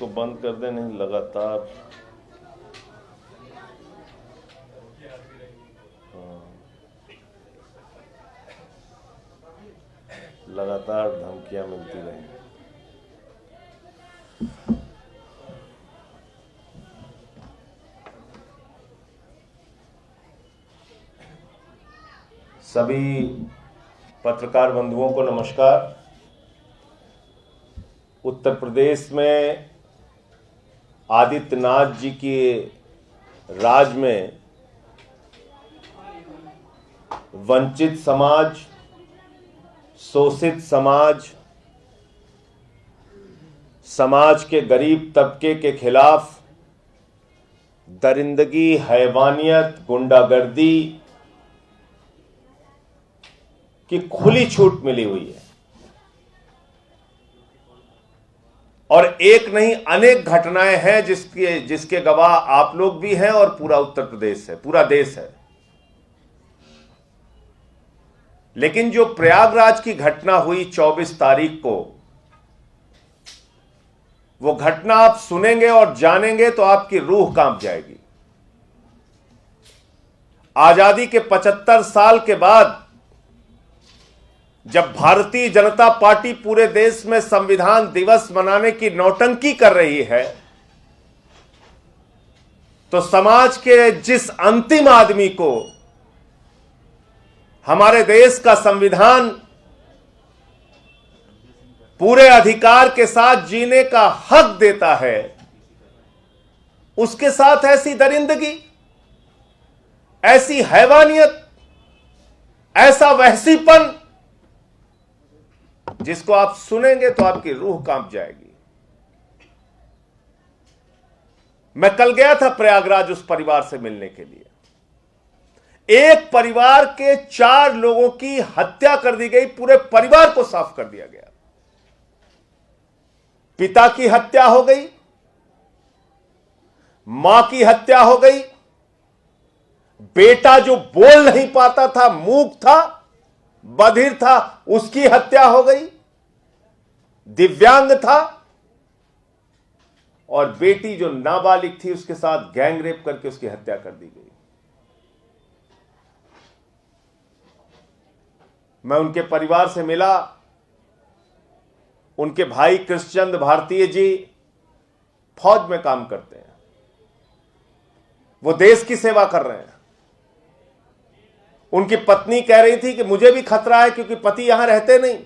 इसको बंद कर दे, नहीं लगातार लगातार धमकियां मिलती रही। सभी पत्रकार बंधुओं को नमस्कार। उत्तर प्रदेश में आदित्यनाथ जी के राज में वंचित समाज, शोषित समाज, समाज के गरीब तबके के खिलाफ दरिंदगी, हैवानियत, गुंडागर्दी की खुली छूट मिली हुई है और एक नहीं अनेक घटनाएं हैं जिसके गवाह आप लोग भी हैं और पूरा उत्तर प्रदेश है, पूरा देश है। लेकिन जो प्रयागराज की घटना हुई 24 तारीख को, वो घटना आप सुनेंगे और जानेंगे तो आपकी रूह कांप जाएगी। आजादी के 75 साल के बाद जब भारतीय जनता पार्टी पूरे देश में संविधान दिवस मनाने की नौटंकी कर रही है, तो समाज के जिस अंतिम आदमी को हमारे देश का संविधान पूरे अधिकार के साथ जीने का हक देता है, उसके साथ ऐसी दरिंदगी, ऐसी हैवानियत, ऐसा वहशीपन, जिसको आप सुनेंगे तो आपकी रूह कांप जाएगी। मैं कल गया था प्रयागराज उस परिवार से मिलने के लिए। एक परिवार के 4 लोगों की हत्या कर दी गई, पूरे परिवार को साफ कर दिया गया। पिता की हत्या हो गई, मां की हत्या हो गई, बेटा जो बोल नहीं पाता था, मूक था, बधिर था, उसकी हत्या हो गई, दिव्यांग था, और बेटी जो नाबालिग थी उसके साथ गैंगरेप करके उसकी हत्या कर दी गई। मैं उनके परिवार से मिला। उनके भाई कृष्णचंद भारतीय जी फौज में काम करते हैं, वो देश की सेवा कर रहे हैं। उनकी पत्नी कह रही थी कि मुझे भी खतरा है क्योंकि पति यहां रहते नहीं,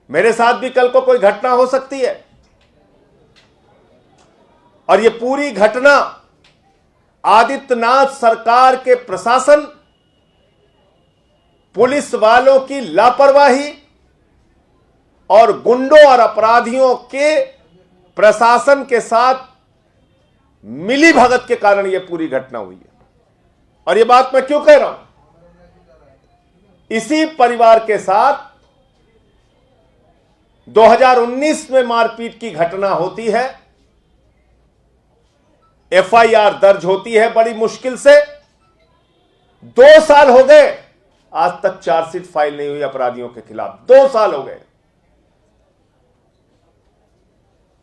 मेरे साथ भी कल को कोई घटना हो सकती है। और ये पूरी घटना आदित्यनाथ सरकार के प्रशासन, पुलिस वालों की लापरवाही और गुंडों और अपराधियों के प्रशासन के साथ मिली भगत के कारण यह पूरी घटना हुई है। और यह बात मैं क्यों कह रहा हूं? इसी परिवार के साथ 2019 में मारपीट की घटना होती है, एफआईआर दर्ज होती है बड़ी मुश्किल से। 2 साल हो गए, आज तक चार्जशीट फाइल नहीं हुई अपराधियों के खिलाफ। 2 साल हो गए।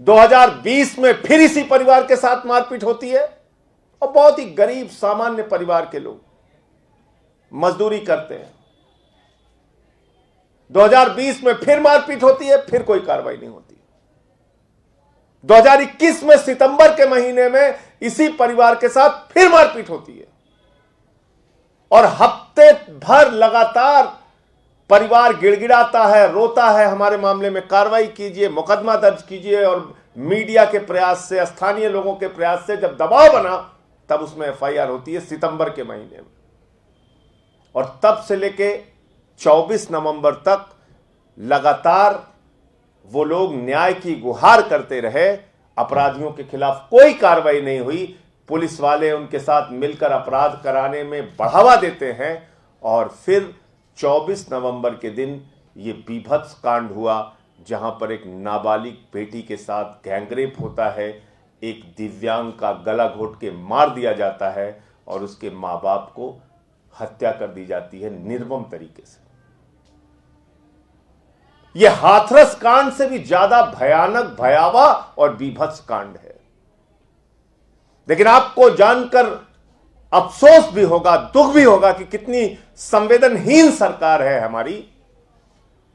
2020 में फिर इसी परिवार के साथ मारपीट होती है, और बहुत ही गरीब सामान्य परिवार के लोग मजदूरी करते हैं। 2020 में फिर मारपीट होती है, फिर कोई कार्रवाई नहीं होती। 2021 में सितंबर के महीने में इसी परिवार के साथ फिर मारपीट होती है, और हफ्ते भर लगातार परिवार गिड़गिड़ाता है, रोता है, हमारे मामले में कार्रवाई कीजिए, मुकदमा दर्ज कीजिए। और मीडिया के प्रयास से, स्थानीय लोगों के प्रयास से जब दबाव बना, तब उसमें एफआईआर होती है सितंबर के महीने में। और तब से लेके 24 नवंबर तक लगातार वो लोग न्याय की गुहार करते रहे। अपराधियों के खिलाफ कोई कार्रवाई नहीं हुई। पुलिस वाले उनके साथ मिलकर अपराध कराने में बढ़ावा देते हैं, और फिर 24 नवंबर के दिन ये बीभत्स कांड हुआ, जहां पर एक नाबालिग बेटी के साथ गैंगरेप होता है, एक दिव्यांग का गला घोट के मार दिया जाता है, और उसके मां बाप को हत्या कर दी जाती है निर्मम तरीके से। यह हाथरस कांड से भी ज्यादा भयानक, भयावह और बीभत्स कांड है। लेकिन आपको जानकर अफसोस भी होगा, दुख भी होगा कि कितनी संवेदनहीन सरकार है हमारी,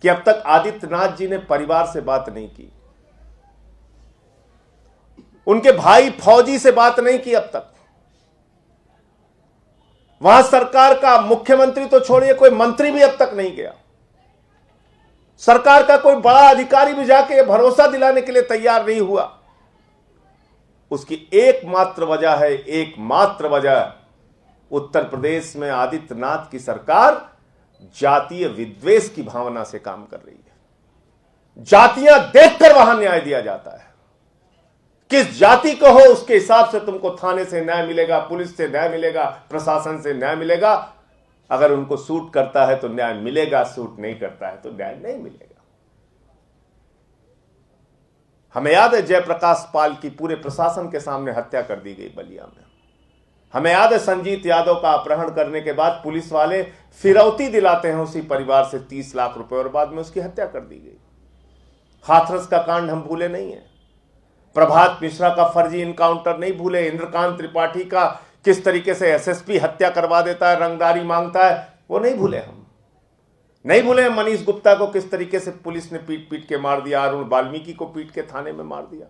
कि अब तक आदित्यनाथ जी ने परिवार से बात नहीं की, उनके भाई फौजी से बात नहीं की अब तक। वहां सरकार का मुख्यमंत्री तो छोड़िए, कोई मंत्री भी अब तक नहीं गया। सरकार का कोई बड़ा अधिकारी भी जाके भरोसा दिलाने के लिए तैयार नहीं हुआ। उसकी एकमात्र वजह है, एकमात्र वजह, उत्तर प्रदेश में आदित्यनाथ की सरकार जातीय विद्वेष की भावना से काम कर रही है। जातियां देखकर वहां न्याय दिया जाता है। किस जाति को हो उसके हिसाब से तुमको थाने से न्याय मिलेगा, पुलिस से न्याय मिलेगा, प्रशासन से न्याय मिलेगा। अगर उनको सूट करता है तो न्याय मिलेगा, सूट नहीं करता है तो न्याय नहीं मिलेगा। हमें याद है जयप्रकाश पाल की पूरे प्रशासन के सामने हत्या कर दी गई बलिया में। हमें याद है संजीत यादव का अपहरण करने के बाद पुलिस वाले फिरौती दिलाते हैं उसी परिवार से 30 लाख रुपए, और बाद में उसकी हत्या कर दी गई। हाथरस का कांड हम भूले नहीं है। प्रभात मिश्रा का फर्जी इनकाउंटर नहीं भूले। इंद्रकांत त्रिपाठी का किस तरीके से एसएसपी हत्या करवा देता है, रंगदारी मांगता है, वो नहीं भूले हम। नहीं भूले मनीष गुप्ता को किस तरीके से पुलिस ने पीट पीट के मार दिया, अरुण वाल्मीकि को पीट के थाने में मार दिया,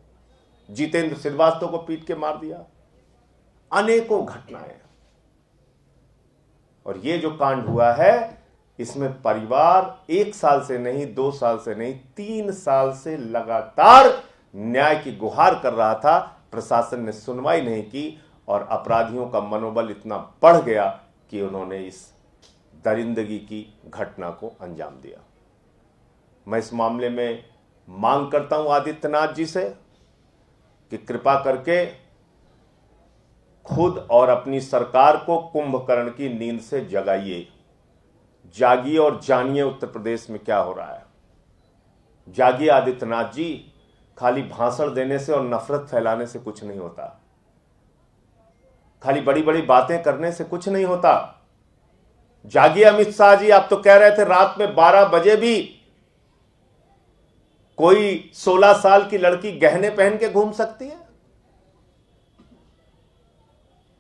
जितेंद्र श्रीवास्तव को पीट के मार दिया। अनेकों घटनाएं। और ये जो कांड हुआ है, इसमें परिवार 1 साल से नहीं, 2 साल से नहीं, 3 साल से लगातार न्याय की गुहार कर रहा था। प्रशासन ने सुनवाई नहीं की और अपराधियों का मनोबल इतना बढ़ गया कि उन्होंने इस दरिंदगी की घटना को अंजाम दिया। मैं इस मामले में मांग करता हूं आदित्यनाथ जी से कि कृपा करके खुद और अपनी सरकार को कुंभकर्ण की नींद से जगाइए। जागिए और जानिए उत्तर प्रदेश में क्या हो रहा है। जागिए आदित्यनाथ जी। खाली भाषण देने से और नफरत फैलाने से कुछ नहीं होता। खाली बड़ी बड़ी बातें करने से कुछ नहीं होता। जागिए अमित शाह जी। आप तो कह रहे थे रात में 12 बजे भी कोई 16 साल की लड़की गहने पहन के घूम सकती है।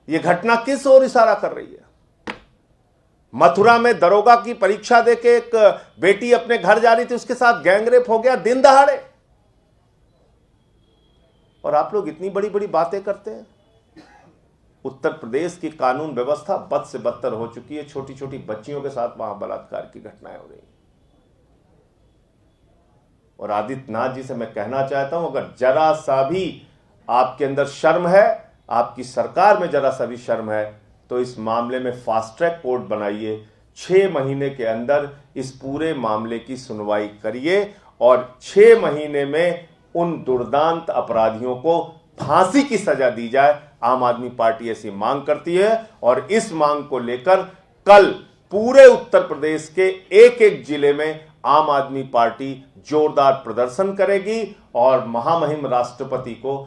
यह घटना किस ओर इशारा कर रही है? मथुरा में दरोगा की परीक्षा देके एक बेटी अपने घर जा रही थी, उसके साथ गैंगरेप हो गया दिन दहाड़े। और आप लोग इतनी बड़ी बड़ी बातें करते हैं। उत्तर प्रदेश की कानून व्यवस्था बद से बदतर हो चुकी है। छोटी छोटी बच्चियों के साथ वहां बलात्कार की घटनाएं हो रही हैं। और आदित्यनाथ जी से मैं कहना चाहता हूं, अगर जरा सा भी आपके अंदर शर्म है, आपकी सरकार में जरा सा भी शर्म है, तो इस मामले में फास्ट ट्रैक कोर्ट बनाइए। 6 महीने के अंदर इस पूरे मामले की सुनवाई करिए और 6 महीने में उन दुर्दांत अपराधियों को फांसी की सजा दी जाए। आम आदमी पार्टी ऐसी मांग करती है और इस मांग को लेकर कल पूरे उत्तर प्रदेश के एक एक जिले में आम आदमी पार्टी जोरदार प्रदर्शन करेगी और महामहिम राष्ट्रपति को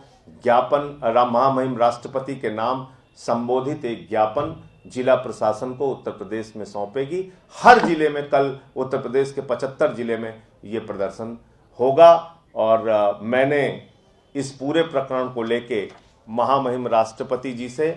महामहिम राष्ट्रपति के नाम संबोधित एक ज्ञापन जिला प्रशासन को उत्तर प्रदेश में सौंपेगी। हर जिले में कल उत्तर प्रदेश के 75 जिले में यह प्रदर्शन होगा। और मैंने इस पूरे प्रकरण को लेके महामहिम राष्ट्रपति जी से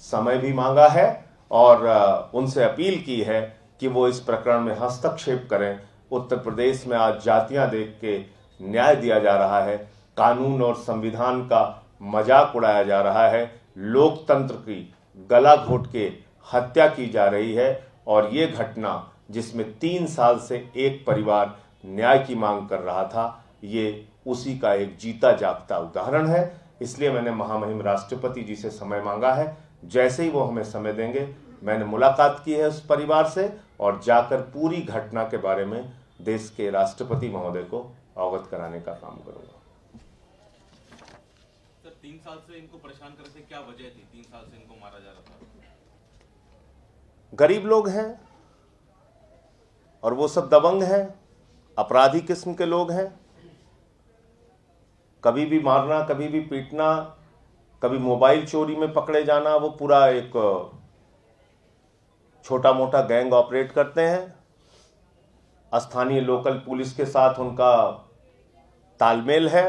समय भी मांगा है और उनसे अपील की है कि वो इस प्रकरण में हस्तक्षेप करें। उत्तर प्रदेश में आज जातियां देख के न्याय दिया जा रहा है, कानून और संविधान का मजाक उड़ाया जा रहा है, लोकतंत्र की गला घोट के हत्या की जा रही है। और ये घटना जिसमें 3 साल से एक परिवार न्याय की मांग कर रहा था, ये उसी का एक जीता जागता उदाहरण है। इसलिए मैंने महामहिम राष्ट्रपति जी से समय मांगा है। जैसे ही वो हमें समय देंगे, मैंने मुलाकात की है उस परिवार से और जाकर पूरी घटना के बारे में देश के राष्ट्रपति महोदय को अवगत कराने का काम करूंगा। सर, 3 साल से इनको परेशान कर रहे थे, क्या वजह थी? 3 साल से इनको मारा जा रहा था। गरीब लोग हैं और वो सब दबंग हैं, अपराधी किस्म के लोग हैं। कभी भी मारना, कभी भी पीटना, कभी मोबाइल चोरी में पकड़े जाना, वो पूरा एक छोटा मोटा गैंग ऑपरेट करते हैं। स्थानीय लोकल पुलिस के साथ उनका तालमेल है।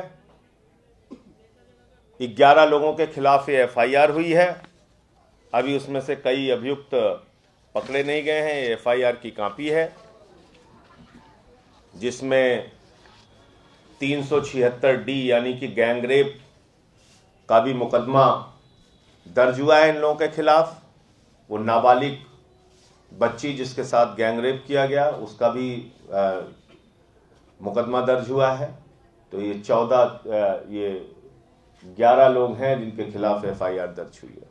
11 लोगों के खिलाफ ये एफआईआर हुई है। अभी उसमें से कई अभियुक्त पकड़े नहीं गए हैं। ये एफआईआर की कॉपी है जिसमें 376D यानी कि गैंगरेप का भी मुकदमा दर्ज हुआ है इन लोगों के खिलाफ। वो नाबालिग बच्ची जिसके साथ गैंगरेप किया गया उसका भी मुकदमा दर्ज हुआ है। तो ये 11 लोग हैं जिनके खिलाफ एफआईआर दर्ज हुई है।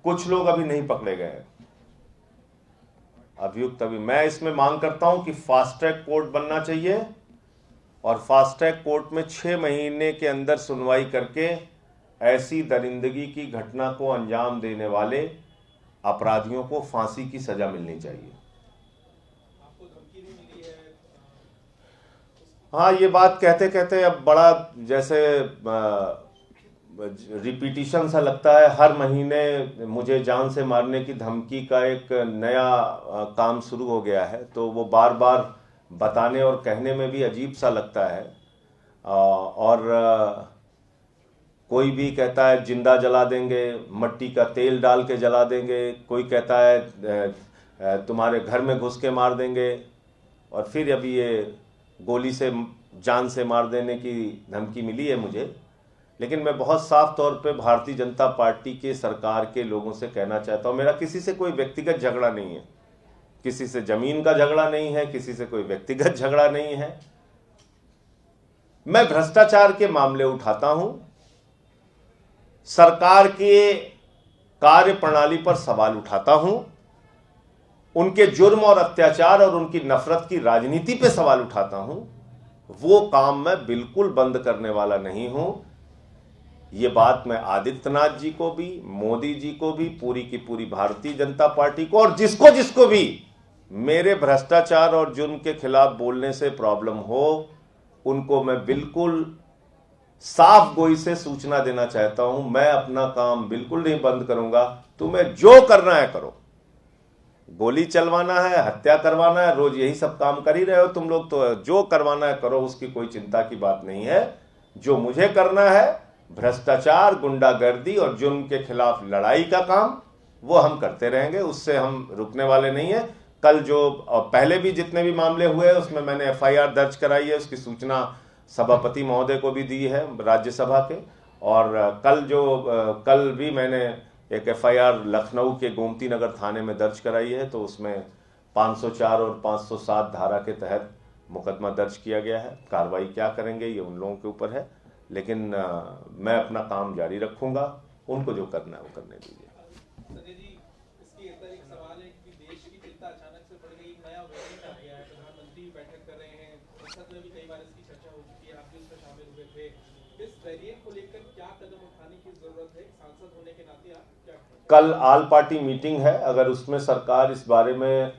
कुछ लोग अभी नहीं पकड़े गए हैं अभियुक्त। अभी मैं इसमें मांग करता हूं कि फास्ट ट्रैक कोर्ट बनना चाहिए और फास्ट ट्रैक कोर्ट में 6 महीने के अंदर सुनवाई करके ऐसी दरिंदगी की घटना को अंजाम देने वाले अपराधियों को फांसी की सजा मिलनी चाहिए। आपको धमकी नहीं मिली है? हाँ, ये बात कहते कहते अब बड़ा जैसे रिपीटिशन सा लगता है। हर महीने मुझे जान से मारने की धमकी का एक नया काम शुरू हो गया है। तो वो बार बार बताने और कहने में भी अजीब सा लगता है। और कोई भी कहता है जिंदा जला देंगे, मट्टी का तेल डाल के जला देंगे, कोई कहता है तुम्हारे घर में घुस के मार देंगे, और फिर अभी ये गोली से जान से मार देने की धमकी मिली है मुझे। लेकिन मैं बहुत साफ तौर पे भारतीय जनता पार्टी के सरकार के लोगों से कहना चाहता हूं, मेरा किसी से कोई व्यक्तिगत झगड़ा नहीं है, किसी से जमीन का झगड़ा नहीं है, किसी से कोई व्यक्तिगत झगड़ा नहीं है। मैं भ्रष्टाचार के मामले उठाता हूं, सरकार के कार्य प्रणाली पर सवाल उठाता हूं, उनके जुर्म और अत्याचार और उनकी नफरत की राजनीति पे सवाल उठाता हूं। वो काम मैं बिल्कुल बंद करने वाला नहीं हूं। ये बात मैं आदित्यनाथ जी को भी, मोदी जी को भी, पूरी की पूरी भारतीय जनता पार्टी को, और जिसको जिसको भी मेरे भ्रष्टाचार और जुर्म के खिलाफ बोलने से प्रॉब्लम हो, उनको मैं बिल्कुल साफ गोई से सूचना देना चाहता हूं। मैं अपना काम बिल्कुल नहीं बंद करूंगा। तुम्हें जो करना है करो, गोली चलवाना है, हत्या करवाना है, रोज यही सब काम कर ही रहे हो तुम लोग, तो जो करवाना है करो, उसकी कोई चिंता की बात नहीं है। जो मुझे करना है भ्रष्टाचार, गुंडागर्दी और जुर्म के खिलाफ लड़ाई का काम, वो हम करते रहेंगे, उससे हम रुकने वाले नहीं है। कल जो पहले भी जितने भी मामले हुए उसमें मैंने एफआईआर दर्ज कराई है, उसकी सूचना सभापति महोदय को भी दी है राज्यसभा के। और कल भी मैंने एक एफआईआर लखनऊ के गोमती नगर थाने में दर्ज कराई है। तो उसमें 504 और 507 धारा के तहत मुकदमा दर्ज किया गया है। कार्रवाई क्या करेंगे ये उन लोगों के ऊपर है, लेकिन मैं अपना काम जारी रखूंगा। उनको जो करना है वो करने दीजिए। संजय जी, इसके अंदर एक सवाल है कि देश की चिंता अचानक से बढ़ गई, नया वेरिएंट आ गया है, प्रधानमंत्री भी बैठक कर रहे हैं, संसद में भी कई बार इसकी चर्चा हो चुकी है, आप भी उसमें शामिल हुए थे। इस वेरिएंट को लेकर क्या कदम उठाने की जरूरत है? सांसद होने के नाते आप क्या कहेंगे? कल आल पार्टी मीटिंग है, अगर उसमें सरकार इस बारे में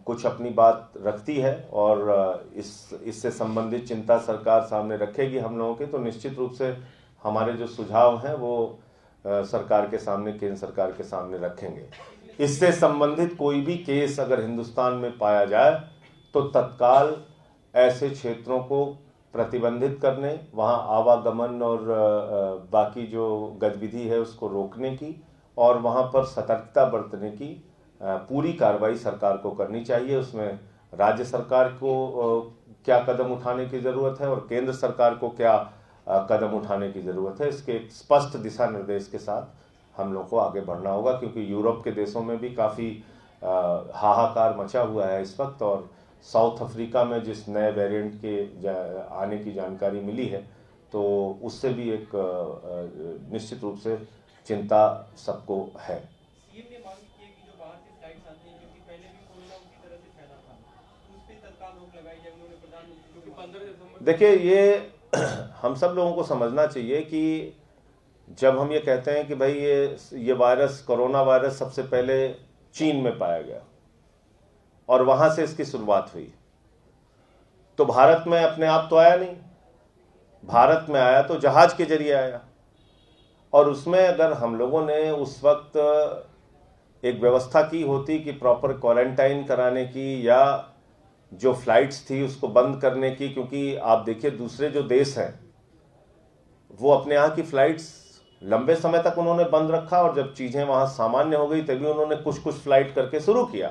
कुछ अपनी बात रखती है और इससे संबंधित चिंता सरकार सामने रखेगी हम लोगों के, तो निश्चित रूप से हमारे जो सुझाव हैं वो सरकार के सामने, केंद्र सरकार के सामने रखेंगे। इससे संबंधित कोई भी केस अगर हिंदुस्तान में पाया जाए तो तत्काल ऐसे क्षेत्रों को प्रतिबंधित करने, वहाँ आवागमन और बाकी जो गतिविधि है उसको रोकने की और वहाँ पर सतर्कता बरतने की पूरी कार्रवाई सरकार को करनी चाहिए। उसमें राज्य सरकार को क्या कदम उठाने की ज़रूरत है और केंद्र सरकार को क्या कदम उठाने की ज़रूरत है, इसके एक स्पष्ट दिशा निर्देश के साथ हम लोग को आगे बढ़ना होगा। क्योंकि यूरोप के देशों में भी काफ़ी हाहाकार मचा हुआ है इस वक्त, और साउथ अफ्रीका में जिस नए वेरिएंट के आने की जानकारी मिली है तो उससे भी एक निश्चित रूप से चिंता सबको है। सीएम ने मांग की है कि जो बाहर से फ्लाइट्स आती हैं, क्योंकि पहले भी कोरोना उसी तरह से फैला था, उस पर तत्काल रोक लगाई जाए। उन्होंने प्रधानमंत्री, क्योंकि 15 दिसंबर, देखिए ये हम सब लोगों को समझना चाहिए कि जब हम ये कहते हैं कि भाई ये वायरस, कोरोना वायरस सबसे पहले चीन में पाया गया और वहां से इसकी शुरुआत हुई, तो भारत में अपने आप तो आया नहीं। भारत में आया तो जहाज के जरिए आया, और उसमें अगर हम लोगों ने उस वक्त एक व्यवस्था की होती कि प्रॉपर क्वारंटाइन कराने की या जो फ्लाइट्स थी उसको बंद करने की, क्योंकि आप देखिए दूसरे जो देश हैं वो अपने यहाँ की फ्लाइट्स लंबे समय तक उन्होंने बंद रखा और जब चीज़ें वहाँ सामान्य हो गई तभी उन्होंने कुछ कुछ फ्लाइट करके शुरू किया।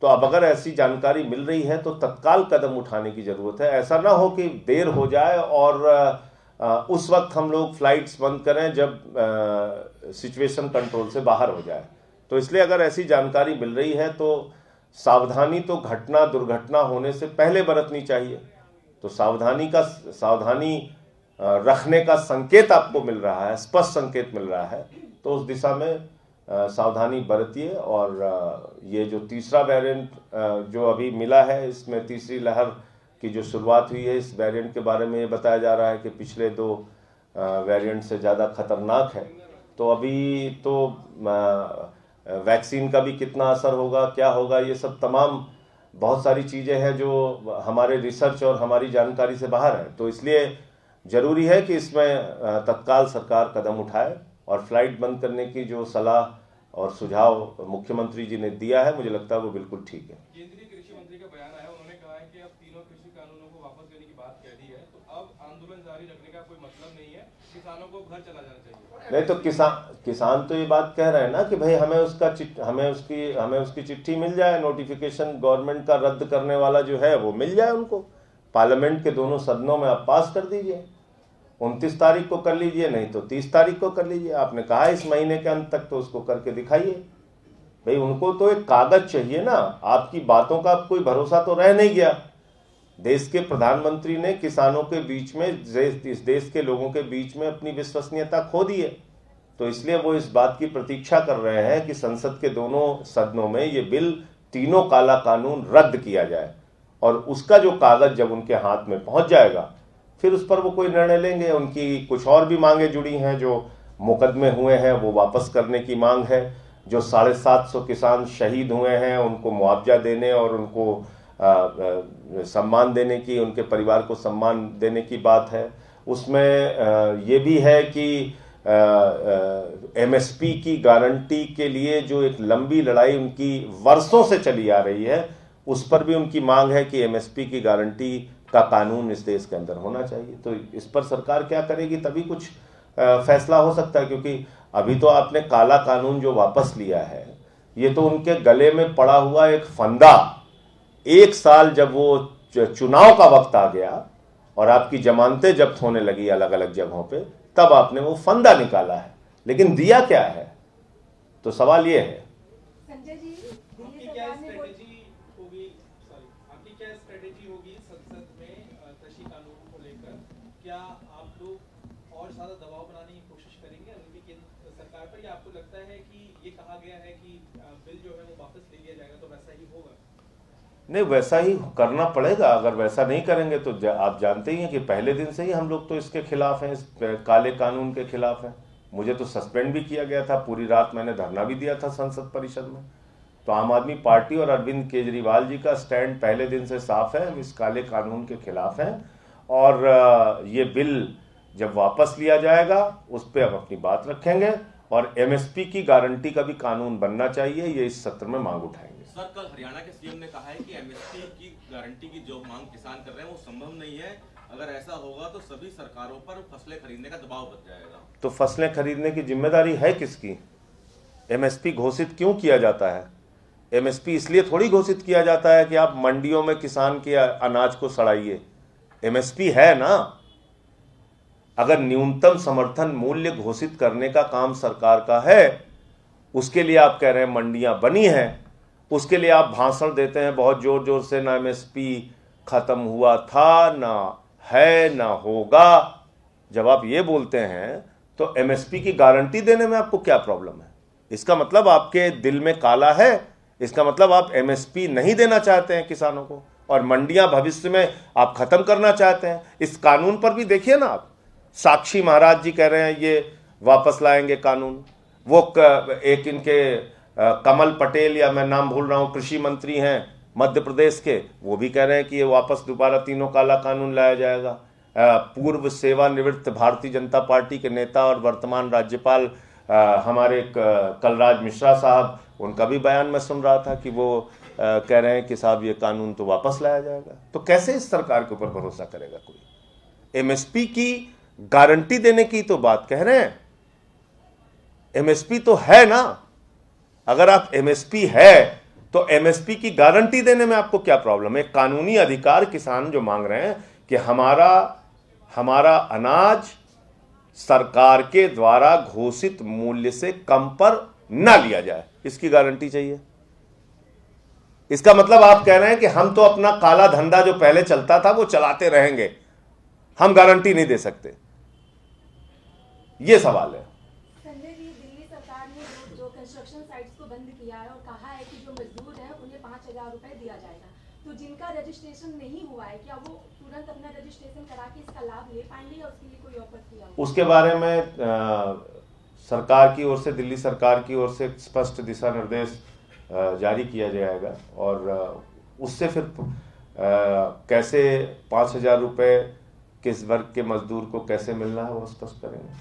तो अब अगर ऐसी जानकारी मिल रही है तो तत्काल कदम उठाने की ज़रूरत है। ऐसा ना हो कि देर हो जाए और उस वक्त हम लोग फ्लाइट्स बंद करें जब सिचुएशन कंट्रोल से बाहर हो जाए। तो इसलिए अगर ऐसी जानकारी मिल रही है तो सावधानी तो घटना दुर्घटना होने से पहले बरतनी चाहिए। तो सावधानी रखने का संकेत आपको मिल रहा है, स्पष्ट संकेत मिल रहा है, तो उस दिशा में सावधानी बरतिए। और ये जो तीसरा वेरिएंट जो अभी मिला है, इसमें तीसरी लहर की जो शुरुआत हुई है, इस वेरिएंट के बारे में ये बताया जा रहा है कि पिछले 2 वेरिएंट से ज़्यादा खतरनाक है। तो अभी तो वैक्सीन का भी कितना असर होगा, क्या होगा, ये सब तमाम बहुत सारी चीज़ें हैं जो हमारे रिसर्च और हमारी जानकारी से बाहर है। तो इसलिए ज़रूरी है कि इसमें तत्काल सरकार कदम उठाए और फ्लाइट बंद करने की जो सलाह और सुझाव मुख्यमंत्री जी ने दिया है, मुझे लगता है वो बिल्कुल ठीक है। केंद्रीय कृषि मंत्री का बयान आया, उन्होंने कहा है कि अब तीनों कृषि कानूनों को वापस लेने की बात कह दी है, तो अब आंदोलन जारी रखने का कोई मतलब नहीं है, किसानों को घर चला जाना चाहिए। नहीं तो किसान तो ये बात कह रहे हैं ना कि भाई हमें उसकी चिट्ठी मिल जाए, नोटिफिकेशन गवर्नमेंट का रद्द करने वाला जो है वो मिल जाए उनको। पार्लियामेंट के दोनों सदनों में आप पास कर दीजिए, 29 तारीख को कर लीजिए, नहीं तो 30 तारीख को कर लीजिए। आपने कहा इस महीने के अंत तक, तो उसको करके दिखाइए। भाई उनको तो एक कागज चाहिए ना, आपकी बातों का कोई भरोसा तो रह नहीं गया। देश के प्रधानमंत्री ने किसानों के बीच में, इस देश के लोगों के बीच में अपनी विश्वसनीयता खो दी है। तो इसलिए वो इस बात की प्रतीक्षा कर रहे हैं कि संसद के दोनों सदनों में ये बिल, तीनों काला कानून रद्द किया जाए, और उसका जो कागज जब उनके हाथ में पहुंच जाएगा फिर उस पर वो कोई निर्णय लेंगे। उनकी कुछ और भी मांगे जुड़ी हैं, जो मुकदमे हुए हैं वो वापस करने की मांग है, जो 750 किसान शहीद हुए हैं उनको मुआवजा देने और उनको सम्मान देने की, उनके परिवार को सम्मान देने की बात है। उसमें ये भी है कि एमएसपी की गारंटी के लिए जो एक लंबी लड़ाई उनकी वर्षों से चली आ रही है, उस पर भी उनकी मांग है कि एमएसपी की गारंटी का कानून इस देश के अंदर होना चाहिए। तो इस पर सरकार क्या करेगी, तभी कुछ फैसला हो सकता है। क्योंकि अभी तो आपने काला कानून जो वापस लिया है, ये तो उनके गले में पड़ा हुआ एक फंदा। 1 साल जब वो चुनाव का वक्त आ गया और आपकी जमानतें जब्त होने लगी अलग अलग जगहों पे, तब आपने वो फंदा निकाला है, लेकिन दिया क्या है? तो सवाल ये है संजय जी, आपकी क्या स्ट्रेटेजी होगी संसद में कृषि कानून को लेकर? क्या आप लोग और ज्यादा दबाव बनाने की कोशिश करेंगे उनकी केंद्र सरकार पर, या आपको लगता है कि ये कहा गया है कि बिल जो है वो वापस ले लिया जाएगा तो वैसा ही होगा? नहीं, वैसा ही करना पड़ेगा। अगर वैसा नहीं करेंगे तो आप जानते ही हैं कि पहले दिन से ही हम लोग तो इसके खिलाफ हैं, इस काले कानून के खिलाफ हैं। मुझे तो सस्पेंड भी किया गया था, पूरी रात मैंने धरना भी दिया था संसद परिषद में। तो आम आदमी पार्टी और अरविंद केजरीवाल जी का स्टैंड पहले दिन से साफ है, हम इस काले कानून के खिलाफ हैं। और ये बिल जब वापस लिया जाएगा उस पर हम अपनी बात रखेंगे, और एमएसपी की गारंटी का भी कानून बनना चाहिए, ये इस सत्र में मांग उठाएंगे। सर, कल हरियाणा के सीएम ने कहा है कि एमएसपी की गारंटी की जो मांग किसान कर रहे हैं वो संभव नहीं है। अगर ऐसा होगा तो सभी सरकारों पर फसलें खरीदने का दबाव बढ़ जाएगा। तो फसलें खरीदने की जिम्मेदारी है किसकी? एमएसपी घोषित क्यों किया जाता है? एमएसपी इसलिए थोड़ी घोषित किया जाता है कि आप मंडियों में किसान के अनाज को सड़ाइए। एमएसपी है ना, अगर न्यूनतम समर्थन मूल्य घोषित करने का काम सरकार का है, उसके लिए आप कह रहे हैं मंडियां बनी हैं, उसके लिए आप भाषण देते हैं बहुत जोर जोर से, ना एमएसपी खत्म हुआ था, ना है, ना होगा। जब आप ये बोलते हैं तो एमएसपी की गारंटी देने में आपको क्या प्रॉब्लम है? इसका मतलब आपके दिल में काला है, इसका मतलब आप एमएसपी नहीं देना चाहते हैं किसानों को, और मंडियां भविष्य में आप खत्म करना चाहते हैं। इस कानून पर भी देखिए ना, आप साक्षी महाराज जी कह रहे हैं ये वापस लाएंगे कानून। वो एक इनके कमल पटेल, या मैं नाम भूल रहा हूं, कृषि मंत्री हैं मध्य प्रदेश के, वो भी कह रहे हैं कि ये वापस दोबारा तीनों काला कानून लाया जाएगा। पूर्व सेवानिवृत्त भारतीय जनता पार्टी के नेता और वर्तमान राज्यपाल हमारे कलराज मिश्रा साहब, उनका भी बयान मैं सुन रहा था कि वो कह रहे हैं कि साहब ये कानून तो वापस लाया जाएगा। तो कैसे इस सरकार के ऊपर भरोसा करेगा कोई? एमएसपी की गारंटी देने की तो बात कह रहे हैं, एमएसपी तो है ना। अगर आप एमएसपी है तो एमएसपी की गारंटी देने में आपको क्या प्रॉब्लम है? कानूनी अधिकार किसान जो मांग रहे हैं कि हमारा अनाज सरकार के द्वारा घोषित मूल्य से कम पर ना लिया जाए, इसकी गारंटी चाहिए। इसका मतलब आप कह रहे हैं कि हम तो अपना काला धंधा जो पहले चलता था वो चलाते रहेंगे, हम गारंटी नहीं दे सकते। ये सवाल है। संजय जी, दिल्ली सरकार ने जो कंस्ट्रक्शन साइट्स को बंद किया है और कहा है कि जो मजदूर हैं उन्हें 5,000 रुपए दिया जाएगा, तो जिनका रजिस्ट्रेशन नहीं हुआ है क्या वो तुरंत अपना रजिस्ट्रेशन करा के इसका लाभ ले पाएंगे या उसके लिए कोई ऑफर किया होगा? उसके बारे में सरकार की ओर से, दिल्ली सरकार की ओर से स्पष्ट दिशा निर्देश जारी किया जाएगा और उससे फिर कैसे 5,000 रुपये किस वर्ग के मजदूर को कैसे मिलना है वो स्पष्ट करेंगे।